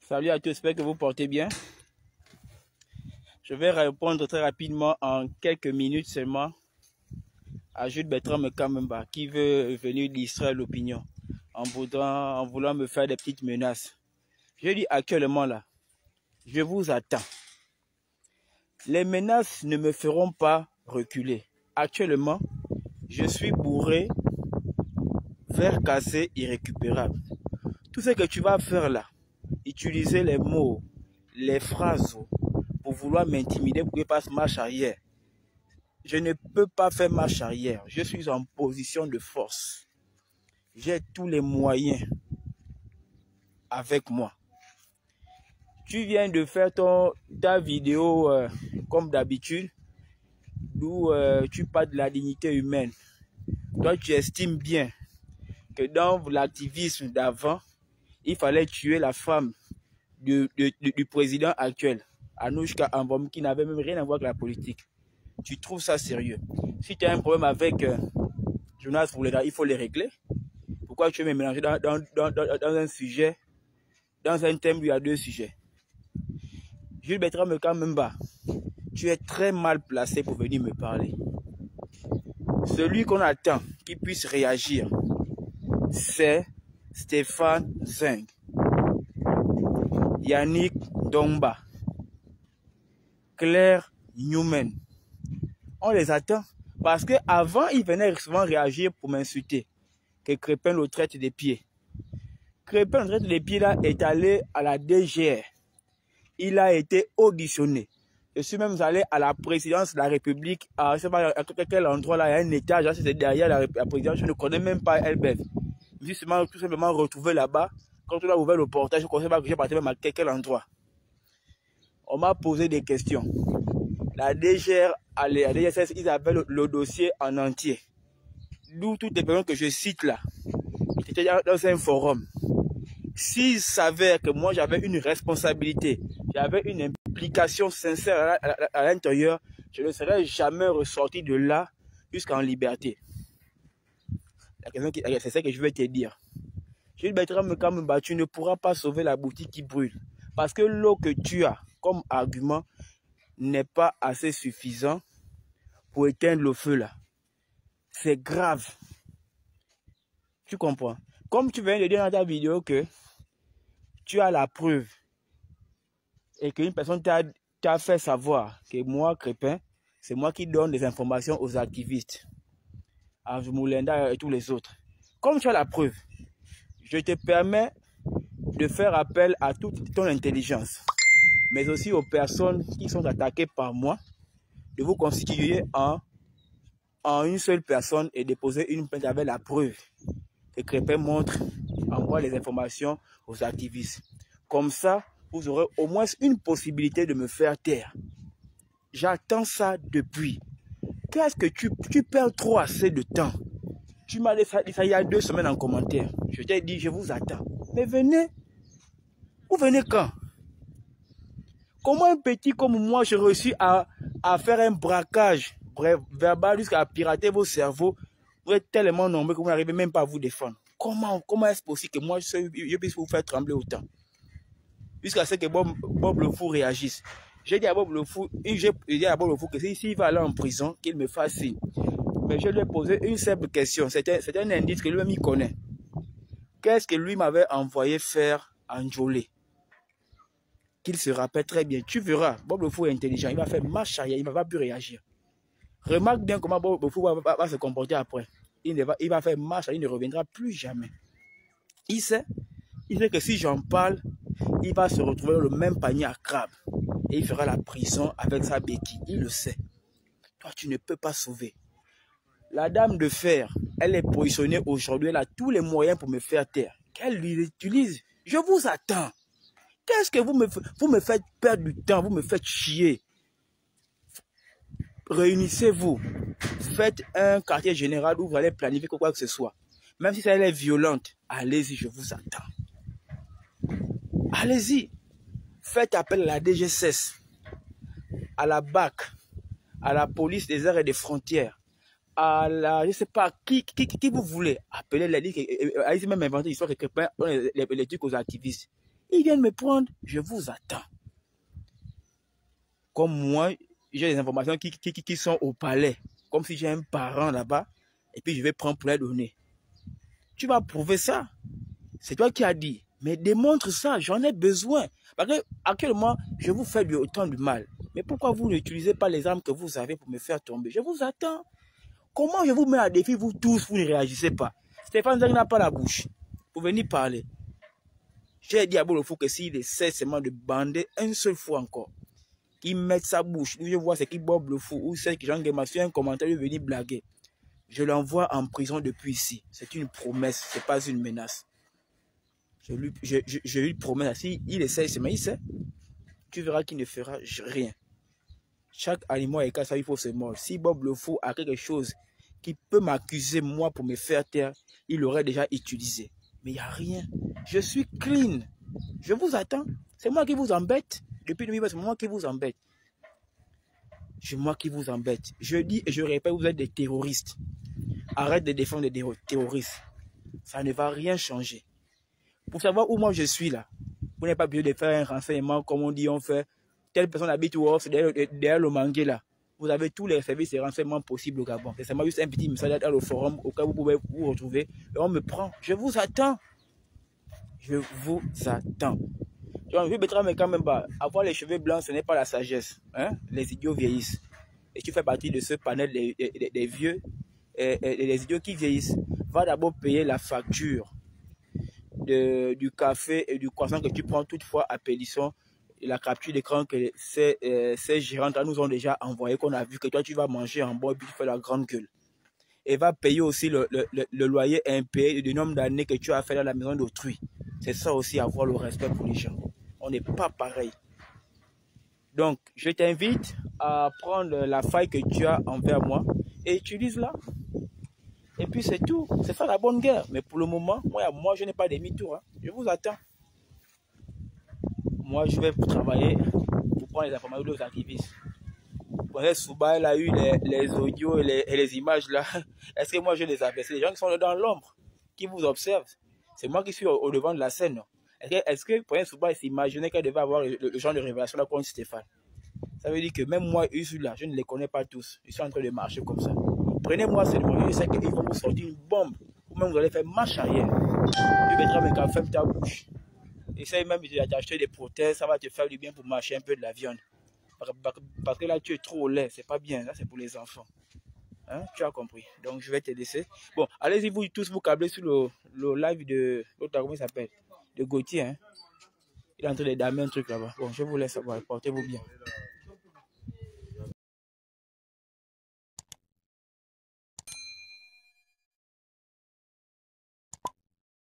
Salut à tous, j'espère que vous portez bien. Je vais répondre très rapidement en quelques minutes seulement à Jules Bertrand Kamemba qui veut venir distraire l'opinion en voulant me faire des petites menaces. Je dis actuellement là, je vous attends. Les menaces ne me feront pas reculer. Actuellement, je suis bourré, verre cassé, irrécupérable. Tout ce que tu vas faire là, utiliser les mots, les phrases pour vouloir m'intimider pour que je fasse marche arrière. Je ne peux pas faire marche arrière. Je suis en position de force. J'ai tous les moyens avec moi. Tu viens de faire ta vidéo comme d'habitude, d'où tu parles de la dignité humaine. Toi, tu estimes bien que dans l'activisme d'avant, il fallait tuer la femme du président actuel, Anouchka Ambom, qui n'avait même rien à voir avec la politique. Tu trouves ça sérieux? Si tu as un problème avec Jonas Foulega, il faut les régler. Pourquoi tu veux me mélanger dans un sujet, dans un thème où il y a deux sujets? Jules Bertrand Kamemba, tu es très mal placé pour venir me parler. Celui qu'on attend qui puisse réagir, c'est Stéphane Zeng, Yannick Domba, Claire Newman. On les attend parce qu'avant, ils venaient souvent réagir pour m'insulter. Que Crépin le traite des pieds. Crépin le traite des pieds là est allé à la DGR. Il a été auditionné. Je suis même allé à la présidence de la République, à je sais pas à quel endroit là, il y a un étage, c'est derrière la présidence, je ne connais même pas Elbev. Je me suis tout simplement retrouvé là-bas. Quand on a ouvert le portail, je ne connaissais pas que j'ai parti même à quel endroit. On m'a posé des questions. La DGR, la DGSS, ils avaient le dossier en entier. D'où toutes les personnes que je cite là. J'étais dans un forum. S'ils savaient que moi j'avais une responsabilité, j'avais une implication sincère à l'intérieur, je ne serais jamais ressorti de là jusqu'en liberté. C'est ça que je vais te dire. Jules Bertrand Kamemba, tu ne pourras pas sauver la boutique qui brûle. Parce que l'eau que tu as comme argument n'est pas assez suffisant pour éteindre le feu là. C'est grave. Tu comprends? Comme tu viens de dire dans ta vidéo que tu as la preuve et qu'une personne t'a fait savoir que moi, Crépin, c'est moi qui donne des informations aux activistes, à Moulenda et tous les autres. Comme tu as la preuve, je te permets de faire appel à toute ton intelligence, mais aussi aux personnes qui sont attaquées par moi, de vous constituer en une seule personne et déposer une plainte avec la preuve que Crépin envoie les informations aux activistes. Comme ça, vous aurez au moins une possibilité de me faire taire. J'attends ça depuis. Qu'est-ce que tu perds trop assez de temps? Tu m'as dit ça il y a 2 semaines en commentaire. Je t'ai dit, je vous attends. Mais venez. Vous venez quand? Comment un petit comme moi, j'ai réussi à faire un braquage verbal jusqu'à pirater vos cerveaux? Vous êtes tellement nombreux que vous n'arrivez même pas à vous défendre. Comment est-ce possible que moi, je puisse vous faire trembler autant? Jusqu'à ce que Bob le Fou réagisse. J'ai dit à Bob le Fou, que s'il va aller en prison, qu'il me fasse signe. Mais je lui ai posé une simple question. C'est un indice que lui-même il connaît. Qu'est-ce que lui m'avait envoyé faire en Njolé? Qu'il se rappelle très bien. Tu verras, Bob le Fou est intelligent. Il va faire marche arrière, il ne va pas plus réagir. Remarque bien comment Bob le Fou va se comporter après. Il va faire marche arrière, il ne reviendra plus jamais. Il sait que si j'en parle, il va se retrouver dans le même panier à crabe. Et il fera la prison avec sa béquille. Il le sait. Toi, tu ne peux pas sauver. La dame de fer, elle est positionnée aujourd'hui. Elle a tous les moyens pour me faire taire. Qu'elle l'utilise. Je vous attends. Qu'est-ce que vous me faites perdre du temps? Vous me faites chier. Réunissez-vous. Faites un quartier général où vous allez planifier quoi que ce soit. Même si elle est violente, allez-y, je vous attends. Allez-y. Faites appel à la DGSS, à la BAC, à la police des airs et des frontières, à la, je ne sais pas, qui vous voulez. Appelez-les, allez même inventer l'histoire que Crépin les trucs aux activistes. Ils viennent me prendre, je vous attends. Comme moi, j'ai des informations qui sont au palais. Comme si j'ai un parent là-bas, et puis je vais prendre pour les donner. Tu vas prouver ça. C'est toi qui as dit. Mais démontre ça, j'en ai besoin. Parce que actuellement, je vous fais autant de mal. Mais pourquoi vous n'utilisez pas les armes que vous avez pour me faire tomber? Je vous attends. Comment je vous mets à défi, vous tous, vous ne réagissez pas? Stéphane Zang n'a pas la bouche pour venir parler. J'ai dit à Bolofou que s'il essaie seulement de bander une seule fois encore, qu'il mette sa bouche, où je vois c'est qu'il bobe le fou, ou c'est que Jean Guéma fait un commentaire, il venir blaguer. Je l'envoie en prison depuis ici. C'est une promesse, ce n'est pas une menace. Je lui promets, s'il essaie seulement, il sait, tu verras qu'il ne fera rien. Chaque animal est cassé, il faut se mordre. Si Bob le fou a quelque chose qui peut m'accuser, moi, pour me faire taire, il l'aurait déjà utilisé. Mais il n'y a rien. Je suis clean. Je vous attends. C'est moi qui vous embête. Depuis 2020, c'est moi qui vous embête. C'est moi qui vous embête. Je dis et je répète, vous êtes des terroristes. Arrête de défendre des terroristes. Ça ne va rien changer. Pour savoir où moi je suis là, vous n'avez pas besoin de faire un renseignement comme on dit, on fait. Telle personne habite où, c'est derrière le mangué là. Vous avez tous les services et renseignements possibles au Gabon. C'est seulement juste un petit message dans le forum au cas où vous pouvez vous retrouver. Et on me prend. Je vous attends. Je vous attends. Je mettrai mais quand même pas. Avoir les cheveux blancs, ce n'est pas la sagesse. Hein? Les idiots vieillissent. Et tu fais partie de ce panel des vieux et les idiots qui vieillissent. Va d'abord payer la facture du café et du croissant que tu prends toutefois à Pélisson. Et la capture d'écran que ces gérantes nous ont déjà envoyé, qu'on a vu que toi tu vas manger en bois et puis tu fais la grande gueule. Et va payer aussi le loyer impayé du nombre d'années que tu as fait dans la maison d'autrui. C'est ça aussi, avoir le respect pour les gens. On n'est pas pareil. Donc, je t'invite à prendre la faille que tu as envers moi et utilise-la. Et puis c'est tout. C'est ça la bonne guerre. Mais pour le moment, moi je n'ai pas demi-tour. Hein. Je vous attends. Moi, je vais travailler pour prendre les informations de nos activistes. Quand Souba a eu les audios et les images là, est-ce que moi je les avais? C'est les gens qui sont dans l'ombre, qui vous observent. C'est moi qui suis au devant de la scène. Est-ce que pour Souba s'imaginait qu'elle devait avoir le genre de révélation là contre Stéphane? Ça veut dire que même moi, je suis là, je ne les connais pas tous. Je suis en train de marcher comme ça. Prenez-moi seulement, je sais qu'ils vont vous sortir une bombe. Ou même vous allez faire marche arrière. Tu mettras mes cafés, ferme ta bouche. Essaye même d'acheter des prothèses, ça va te faire du bien pour mâcher un peu de la viande. Parce que là, tu es trop au lait, c'est pas bien, là, c'est pour les enfants. Hein? Tu as compris. Donc, je vais te laisser. Bon, allez-y, vous tous vous câblez sur le live de l'autre, comment il s'appelle? De Gauthier. Hein? Il est en train de damer un truc là-bas. Bon, je vous laisse savoir. Portez-vous bien.